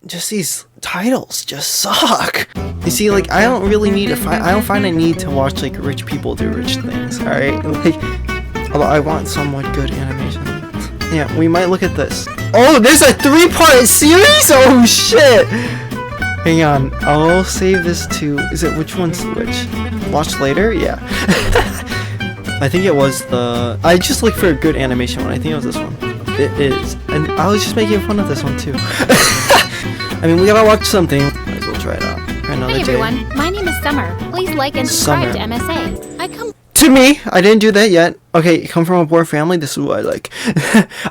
just these titles just suck. You see, like, I don't really need to I don't find a need to watch like rich people do rich things. All right, like, although I want somewhat good animation. Yeah, we might look at this. Oh, there's a 3-part series. Oh shit. Hang on, I'll save this to. Is it which one's which? Watch later. Yeah. I think it was the. I just looked for a good animation one. I think it was this one. It is, and I was just making fun of this one too. I mean, we gotta watch something. Might as well try it out. Hey everyone, my name is Summer. Please like and subscribe to MSA. I come to me. I didn't do that yet. Okay, come from a poor family. This is what I like.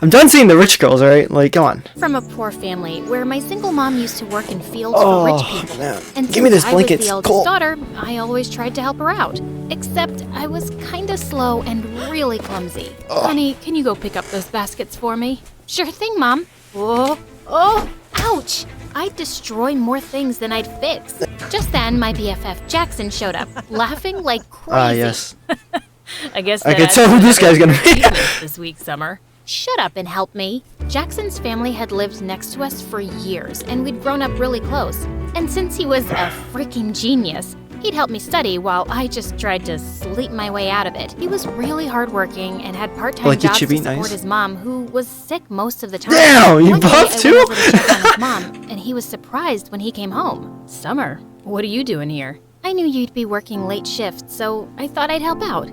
I'm done seeing the rich girls. All right, like, come on. from a poor family where my single mom used to work in fields for rich people. Man. And Give me this since blanket. I was the eldest daughter, I always tried to help her out. Except I was kinda slow and really clumsy. Honey, can you go pick up those baskets for me? Sure thing, Mom. Oh, ouch! I'd destroy more things than I'd fix. Just then, my BFF Jackson showed up, laughing like crazy. Yes. I guess I can tell who this guy's gonna be. this week, Summer. Shut up and help me. Jackson's family had lived next to us for years, and we'd grown up really close. And since he was a freaking genius, he'd help me study while I just tried to sleep my way out of it. He was really hardworking and had part-time jobs to support his mom, who was sick most of the time. Damn, you One day, buff I too? went over to check on his mom, and he was surprised when he came home. Summer, what are you doing here? I knew you'd be working late shifts, so I thought I'd help out.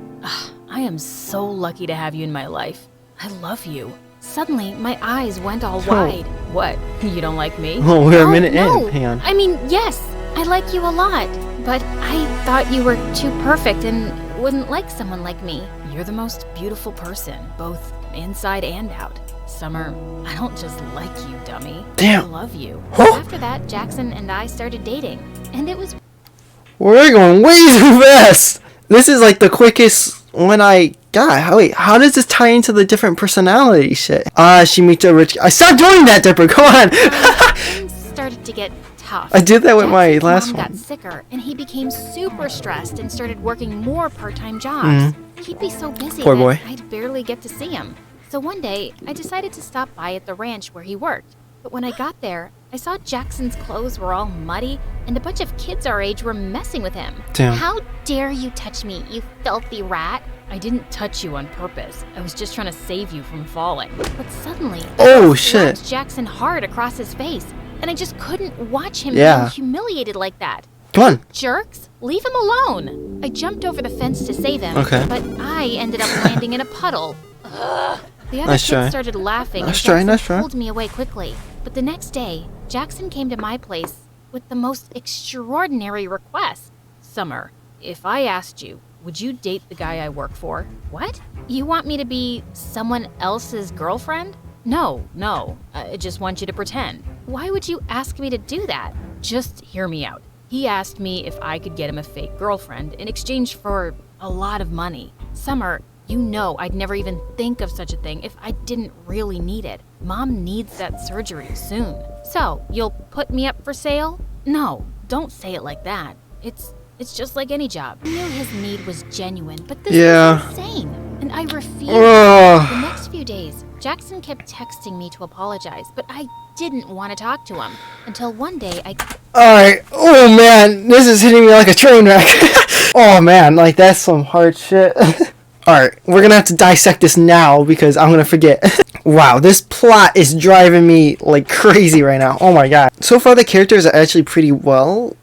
I am so lucky to have you in my life. I love you. Suddenly, my eyes went all wide. What? You don't like me? Oh, we're a minute no. in. Hang on. I mean, yes, I like you a lot, but I thought you were too perfect and wouldn't like someone like me. You're the most beautiful person, both inside and out. Summer, I don't just like you, dummy. Damn. I love you. Huh? After that, Jackson and I started dating, and it was We're going way too fast. This is like the quickest one I got. Wait, how does this tie into the different personality shit? She meets a rich guy. Stop doing that, Dipper. Come on. things started to get tough. I did that with my Jackson's last mom one. got sicker, and he became super stressed and started working more part-time jobs. He'd be so busy Poor that boy. I'd barely get to see him. So one day, I decided to stop by at the ranch where he worked. But when I got there, I saw Jackson's clothes were all muddy, and a bunch of kids our age were messing with him. Damn. How dare you touch me, you filthy rat? I didn't touch you on purpose. I was just trying to save you from falling. But suddenly, Oh, I shit. slapped Jackson hard across his face, and I just couldn't watch him Yeah. being humiliated like that. Come on. Jerks, leave him alone. I jumped over the fence to save him, Okay. but I ended up landing in a puddle. Ugh. The other Nice kids try. started laughing, Nice and try, Jackson nice try. pulled me away quickly. But the next day, Jackson came to my place with the most extraordinary request. Summer, if I asked you, would you date the guy I work for? What? You want me to be someone else's girlfriend? No, I just want you to pretend. Why would you ask me to do that? Just hear me out. He asked me if I could get him a fake girlfriend in exchange for a lot of money. Summer, you know I'd never even think of such a thing if I didn't really need it. Mom needs that surgery soon. So, you'll put me up for sale? No, don't say it like that. It's just like any job. I knew his need was genuine, but this was insane, and I refused. The next few days, Jackson kept texting me to apologize, but I didn't want to talk to him until one day Alright. Oh man, this is hitting me like a train wreck. Oh man, like that's some hard shit. Alright, we're gonna have to dissect this now because I'm gonna forget. Wow, this plot is driving me like crazy right now. Oh my god. So far the characters are actually pretty well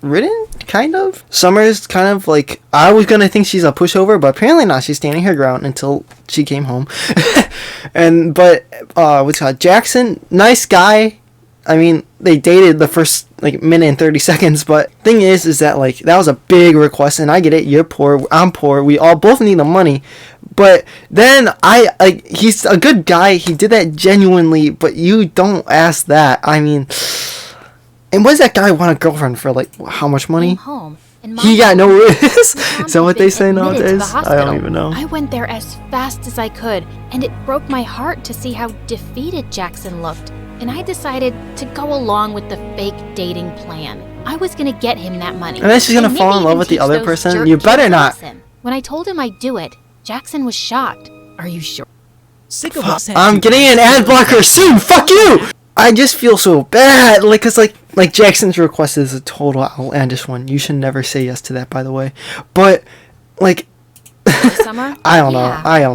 written, kind of. Summer's kind of like, I was gonna think she's a pushover, but apparently not. She's standing her ground until she came home. What's it called? Jackson, nice guy. I mean, they dated the first like minute and 30 seconds, but thing is that like that was a big request, and I get it. You're poor, I'm poor. We all both need the money, but then he's a good guy. He did that genuinely, but you don't ask that. I mean, and what does that guy want a girlfriend for? Like how much money? home. He got no risk. Is that what they say nowadays? I don't even know. I went there as fast as I could, and it broke my heart to see how defeated Jackson looked. And I decided to go along with the fake dating plan. I was gonna get him that money. And then she's gonna maybe fall in love even with the teach other those person? jerk You kids better a not. lesson. When I told him I'd do it, Jackson was shocked. Are you sure? I'm getting an ad blocker soon. Fuck you. I just feel so bad. Like, cause like Jackson's request is a total outlandish one. You should never say yes to that, by the way. But like, Summer? I don't know.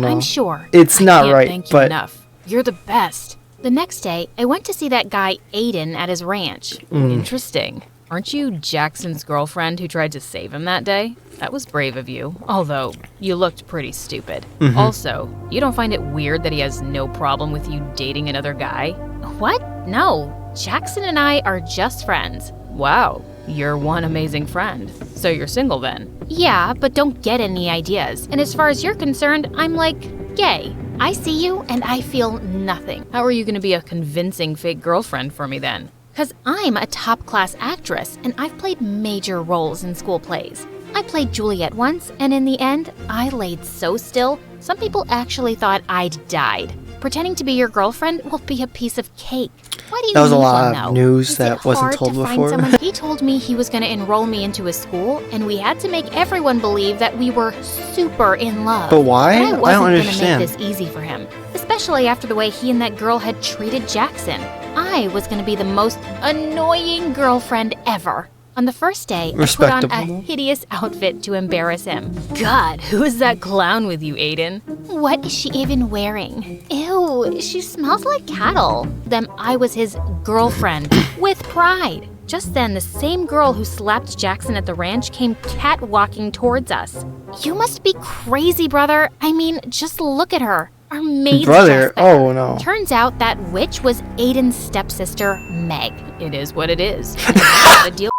I'm sure. It's not right, Thank you but enough. You're the best. The next day, I went to see that guy Aiden at his ranch. Interesting. Aren't you Jackson's girlfriend who tried to save him that day? That was brave of you, although you looked pretty stupid. Also, you don't find it weird that he has no problem with you dating another guy? What? No. Jackson and I are just friends. Wow, you're one amazing friend. So you're single then? Yeah, but don't get any ideas. And as far as you're concerned, I'm like, gay. I see you and I feel nothing. How are you going to be a convincing fake girlfriend for me then? Because I'm a top-class actress and I've played major roles in school plays. I played Juliet once, and in the end, I laid so still, some people actually thought I'd died. Pretending to be your girlfriend will be a piece of cake. Why do you that was a need lot one, of though? news Is that it wasn't hard told to find before. someone? He told me he was going to enroll me into a school, and we had to make everyone believe that we were super in love. But why? But I I don't wasn't understand. going to make this easy for him, especially after the way he and that girl had treated Jackson. I was going to be the most annoying girlfriend ever. On the first day, I put on a Respectable. hideous outfit to embarrass him. God, who is that clown with you, Aiden? What is she even wearing? Ew, she smells like cattle. Then I was his girlfriend, with pride. Just then, the same girl who slapped Jackson at the ranch came catwalking towards us. You must be crazy, brother. I mean, just look at her. Our maid's Brother? just there. Oh, no. Turns out that witch was Aiden's stepsister, Meg. It is what it is. Not a deal.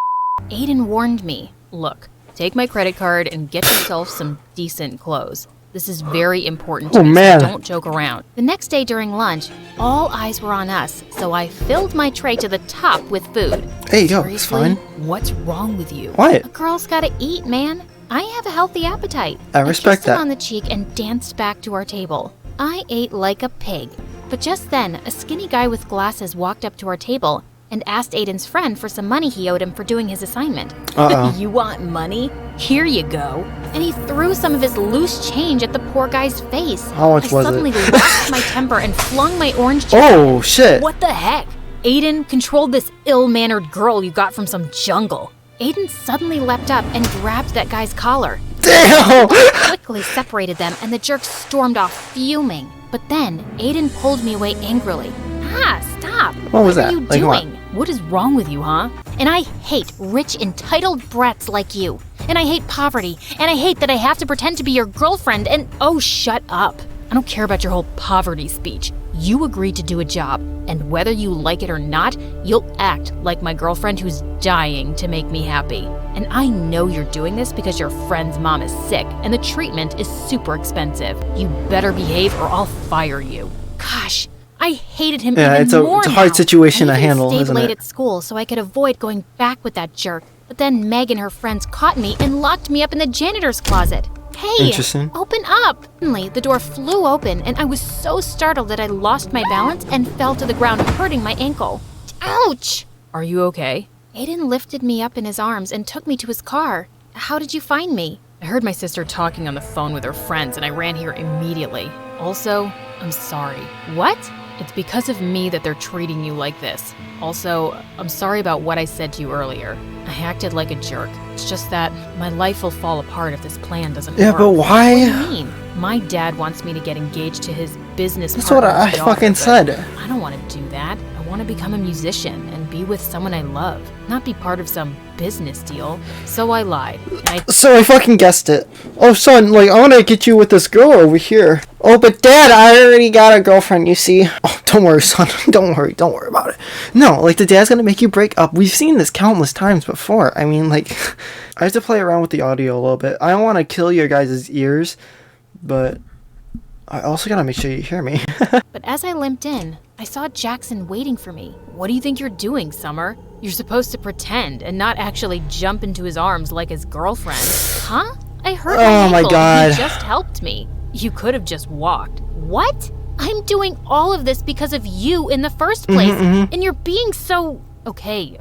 Aiden warned me, look, take my credit card and get yourself some decent clothes. This is very important to Oh, me, man. so don't joke around. The next day during lunch, all eyes were on us, so I filled my tray to the top with food. There you go. It's Seriously? fine. What's wrong with you? What? A girl's gotta eat, man. I have a healthy appetite. I respect kissed him that. on the cheek and danced back to our table. I ate like a pig. But just then, a skinny guy with glasses walked up to our table and asked Aiden's friend for some money he owed him for doing his assignment. Uh-oh. You want money? Here you go. And he threw some of his loose change at the poor guy's face. How much was I suddenly it? lost my temper and flung my orange juice. Oh, shit. What the heck? Aiden, control this ill-mannered girl you got from some jungle. Aiden suddenly leapt up and grabbed that guy's collar. Damn! Quickly separated them, and the jerk stormed off, fuming. But then, Aiden pulled me away angrily. Ah, stop! What was that? are you Like what? doing? What is wrong with you, huh? And I hate rich, entitled brats like you. And I hate poverty. And I hate that I have to pretend to be your girlfriend and— Oh, shut up. I don't care about your whole poverty speech. You agreed to do a job, and whether you like it or not, you'll act like my girlfriend who's dying to make me happy. And I know you're doing this because your friend's mom is sick, and the treatment is super expensive. You better behave or I'll fire you. Gosh, I hated him Yeah, even it's a more hard now. situation to I even handle, stayed isn't late it? at school so I could avoid going back with that jerk. But then Meg and her friends caught me and locked me up in the janitor's closet. Hey, Interesting. open up! Suddenly, the door flew open, and I was so startled that I lost my balance and fell to the ground, hurting my ankle. Ouch! Are you okay? Aiden lifted me up in his arms and took me to his car. How did you find me? I heard my sister talking on the phone with her friends, and I ran here immediately. Also, I'm sorry. What? It's because of me that they're treating you like this. Also, I'm sorry about what I said to you earlier. I acted like a jerk. It's just that my life will fall apart if this plan doesn't Yeah, work. but why? What do you mean? My dad wants me to get engaged to his business That's what partner's I daughter, fucking but said. I don't want to do that. I want to become a musician and be with someone I love, not be part of some business deal. So I lied. And I So I fucking guessed it. Oh, son, like, I want to get you with this girl over here. Oh, but Dad, I already got a girlfriend, you see. Oh, don't worry, son. Don't worry about it. No, like, the dad's gonna make you break up. We've seen this countless times before. I mean, like, I have to play around with the audio a little bit. I don't want to kill your guys' ears, but I also gotta make sure you hear me. But as I limped in, I saw Jackson waiting for me. What do you think you're doing, Summer? You're supposed to pretend and not actually jump into his arms like his girlfriend. Huh? I hurt Oh my my ankle God. and he just helped me. You could have just walked. What? I'm doing all of this because of you in the first place, and you're being so— Okay.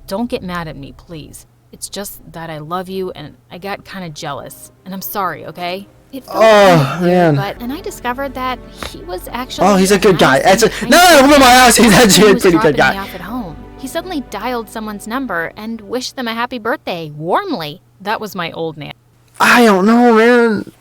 Don't get mad at me, please. It's just that I love you and I got kind of jealous, and I'm sorry, okay? It felt Oh, kind of weird, man. and I discovered that he was actually Oh, he's a good guy. nice and No, kind. open my eyes. He's actually He a was pretty good dropping me guy. off at home. He suddenly dialed someone's number and wished them a happy birthday, warmly. That was my old man. I don't know, man.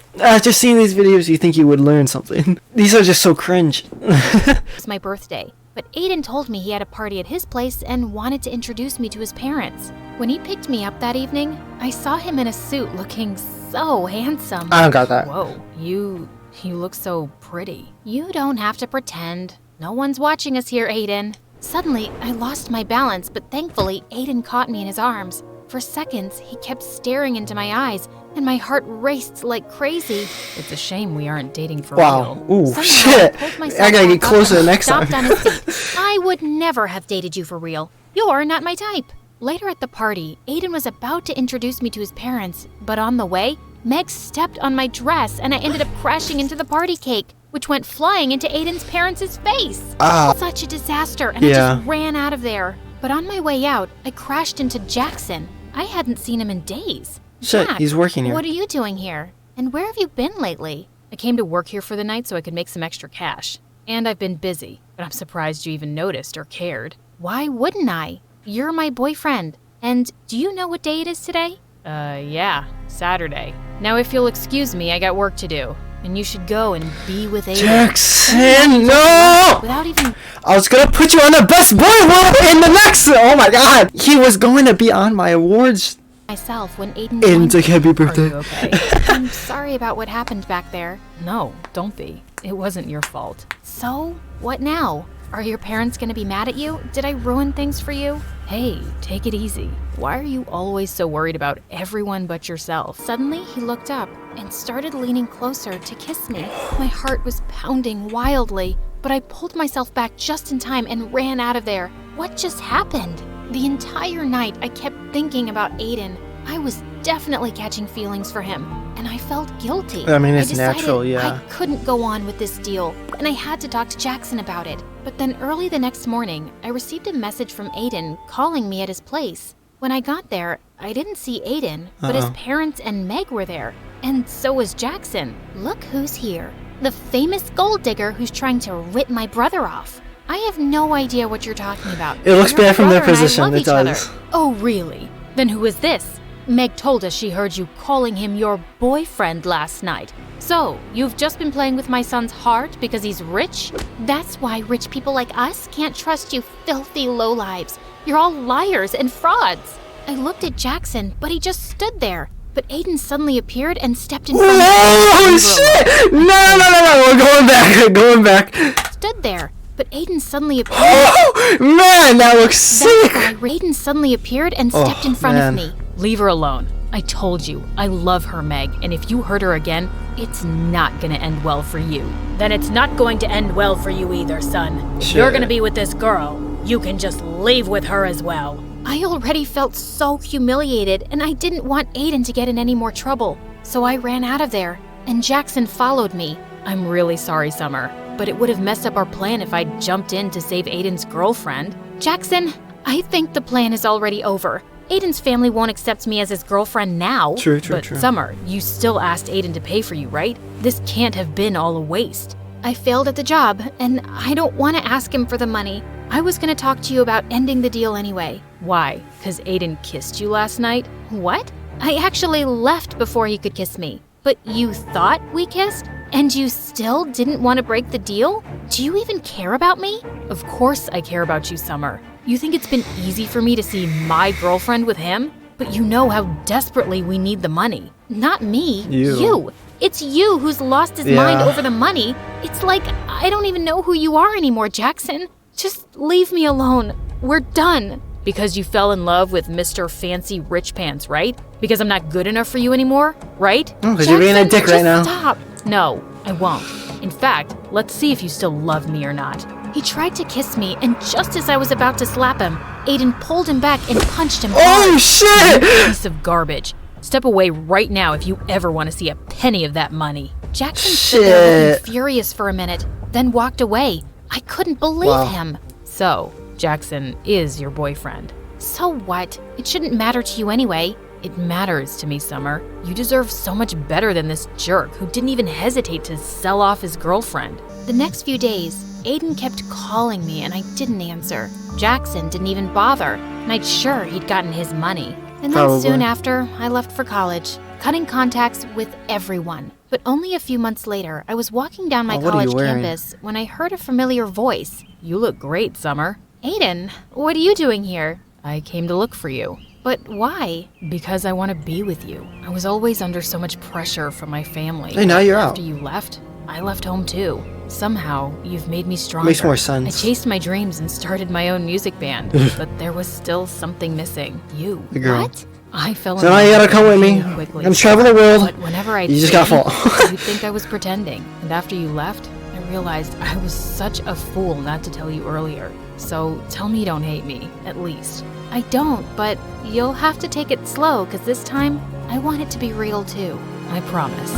Just seeing these videos, you think you would learn something. These are just so cringe. It was my birthday, but Aiden told me he had a party at his place and wanted to introduce me to his parents. When he picked me up that evening, I saw him in a suit looking so handsome. I don't got that. Whoa, you look so pretty. You don't have to pretend. No one's watching us here, Aiden. Suddenly, I lost my balance, but thankfully, Aiden caught me in his arms. For seconds, he kept staring into my eyes, and my heart raced like crazy. It's a shame we aren't dating for Wow. real. Ooh, Somehow, shit. pulled myself I gotta get back up closer and next time. stopped on his feet. I would never have dated you for real. You're not my type. Later at the party, Aiden was about to introduce me to his parents, but on the way, Meg stepped on my dress and I ended up crashing into the party cake, which went flying into Aiden's parents' face. Ah. Such a disaster, and I just ran out of there. But on my way out, I crashed into Jackson. I hadn't seen him in days. Shit, Jack, he's working here. what are you doing here? And where have you been lately? I came to work here for the night so I could make some extra cash. And I've been busy, but I'm surprised you even noticed or cared. Why wouldn't I? You're my boyfriend. And do you know what day it is today? Yeah, Saturday. Now if you'll excuse me, I got work to do. And you should go and be with Aiden. Jackson, no! Without even... I was gonna put you on the best boy award in the next. Oh my god, he was going to be on my awards. myself when Aiden Aiden's like, happy Are birthday. you okay? I'm sorry about what happened back there. No, don't be. It wasn't your fault. So, what now? Are your parents gonna be mad at you? Did I ruin things for you? Hey, take it easy. Why are you always so worried about everyone but yourself? Suddenly, he looked up and started leaning closer to kiss me. My heart was pounding wildly, but I pulled myself back just in time and ran out of there. What just happened? The entire night, I kept thinking about Aiden. I was definitely catching feelings for him, and I felt guilty. I mean, it's decided natural, yeah. I couldn't go on with this deal, and I had to talk to Jackson about it. But then early the next morning, I received a message from Aiden calling me at his place. When I got there, I didn't see Aiden, but his parents and Meg were there, and so was Jackson. Look who's here. The famous gold digger who's trying to rip my brother off. I have no idea what you're talking about. It looks Your bad from their brother and I position, love it each other. does. Oh, really? Then who is this? Meg told us she heard you calling him your boyfriend last night. So, you've just been playing with my son's heart because he's rich? That's why rich people like us can't trust you filthy lowlives. You're all liars and frauds. I looked at Jackson, but he just stood there. But Aiden suddenly appeared and stepped in front of me. Oh shit! No, we're going back, we're going back. Stood there, but Aiden suddenly appeared. Oh man, that looks sick. That's why Aiden suddenly appeared and stepped in front of me. Leave her alone. I told you, I love her, Meg, and if you hurt her again, it's not gonna end well for you. Then it's not going to end well for you either, son. If you're gonna be with this girl, you can just leave with her as well. I already felt so humiliated, and I didn't want Aiden to get in any more trouble. So I ran out of there, and Jackson followed me. I'm really sorry, Summer, but it would have messed up our plan if I'd jumped in to save Aiden's girlfriend. Jackson, I think the plan is already over. Aiden's family won't accept me as his girlfriend now. True. But Summer, you still asked Aiden to pay for you, right? This can't have been all a waste. I failed at the job, and I don't want to ask him for the money. I was going to talk to you about ending the deal anyway. Why? 'Cause Aiden kissed you last night? What? I actually left before he could kiss me. But you thought we kissed? And you still didn't want to break the deal? Do you even care about me? Of course I care about you, Summer. You think it's been easy for me to see my girlfriend with him? But you know how desperately we need the money. Not me. You. It's you who's lost his mind over the money. It's like I don't even know who you are anymore, Jackson. Just leave me alone. We're done. Because you fell in love with Mr. Fancy Rich Pants, right? Because I'm not good enough for you anymore, right? No, because you're being a dick right now. Stop. No, I won't. In fact, let's see if you still love me or not. He tried to kiss me, and just as I was about to slap him, Aiden pulled him back and punched him Oh hard. shit! Piece of garbage. Step away right now if you ever want to see a penny of that money. Jackson stood there Shit. looking furious for a minute, then walked away. I couldn't believe him. So, Jackson is your boyfriend. So what? It shouldn't matter to you anyway. It matters to me, Summer. You deserve so much better than this jerk who didn't even hesitate to sell off his girlfriend. The next few days, Aiden kept calling me and I didn't answer. Jackson didn't even bother, and I'd sure he'd gotten his money. And then Probably. soon after, I left for college, cutting contacts with everyone. But only a few months later, I was walking down my Oh, what are you college wearing? campus when I heard a familiar voice. You look great, Summer. Aiden, what are you doing here? I came to look for you. But why? Because I want to be with you. I was always under so much pressure from my family. Hey, now you're out. After you left, I left home too. Somehow, you've made me stronger. Makes more I sense. chased my dreams and started my own music band, but there was still something missing. You. The girl. What? I fell in So now love you gotta with come with you me. quickly. I'm traveling the world. But whenever I You just gotta fall. you'd think I was pretending. And after you left, I realized I was such a fool not to tell you earlier. So tell me you don't hate me, at least. I don't, but you'll have to take it slow, because this time, I want it to be real too. I promise.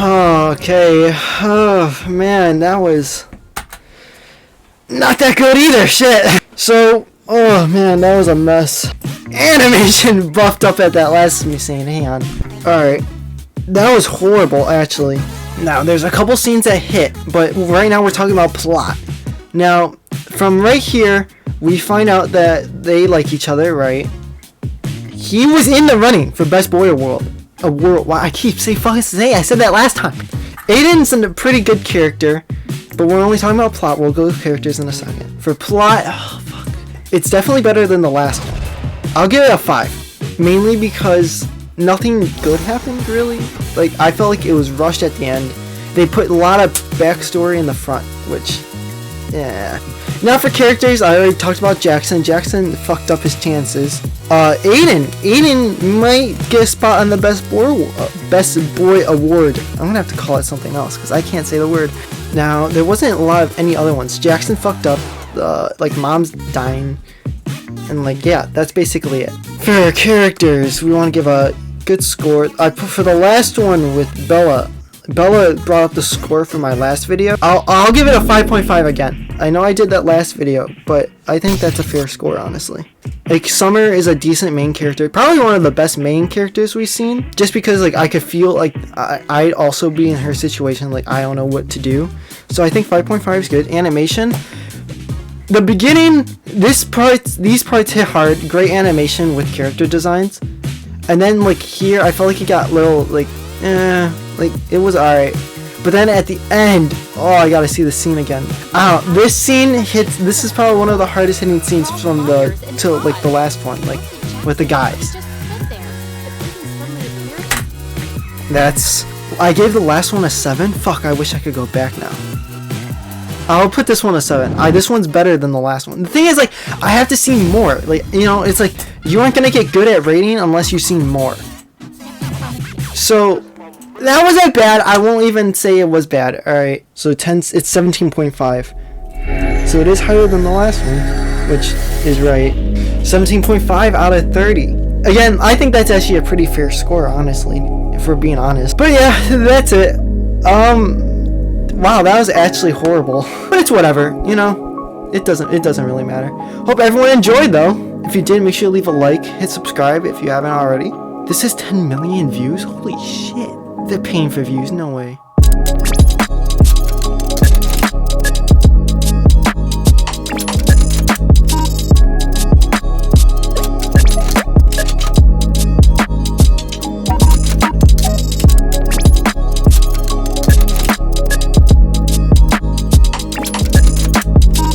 Okay. Oh, man, that was not that good either. Shit. So, oh, man, that was a mess. Animation buffed up at that last scene. Hang on. Alright. That was horrible, actually. Now, there's a couple scenes that hit, but right now we're talking about plot. Now, from right here, we find out that they like each other, right? He was in the running for Best Boy Award. Wow, I keep saying fucking say. I said that last time. Aiden's a pretty good character, but we're only talking about plot. We'll go with characters in a second. For plot, oh fuck, it's definitely better than the last one. I'll give it a 5, mainly because nothing good happened really. Like I felt like it was rushed at the end. They put a lot of backstory in the front, which, yeah. Now for characters, I already talked about Jackson. Jackson fucked up his chances. Aiden might get a spot on the Best Boy Award. I'm gonna have to call it something else because I can't say the word. Now there wasn't a lot of any other ones. Jackson fucked up. Like mom's dying, and like yeah, that's basically it. For characters, we want to give a good score. I put for the last one with Bella. Bella brought up the score for my last video. I'll give it a 5.5 again. I know I did that last video, but I think that's a fair score, honestly. Like, Summer is a decent main character. Probably one of the best main characters we've seen. Just because, like, I could feel like I'd also be in her situation. Like, I don't know what to do. So I think 5.5 is good. Animation. The beginning, these parts hit hard. Great animation with character designs. And then, like, here, I felt like it got little, like, it was alright. But then at the end, oh, I gotta see the scene again. This scene hits, this is probably one of the hardest hitting scenes from the last one, like, with the guys. I gave the last one a 7. Fuck, I wish I could go back now. I'll put this one a 7. This one's better than the last one. The thing is, like, I have to see more. Like, you know, it's like, you aren't gonna get good at rating unless you've seen more. So, that wasn't bad. I won't even say it was bad. Alright, so it's 17.5. So it is higher than the last one, which is right. 17.5 out of 30. Again, I think that's actually a pretty fair score, honestly, if we're being honest. But yeah, that's it. Wow, that was actually horrible. But it's whatever, you know. It doesn't really matter. Hope everyone enjoyed, though. If you did, make sure to leave a like, hit subscribe if you haven't already. This has 10 million views? Holy shit. They're paying for views, no way.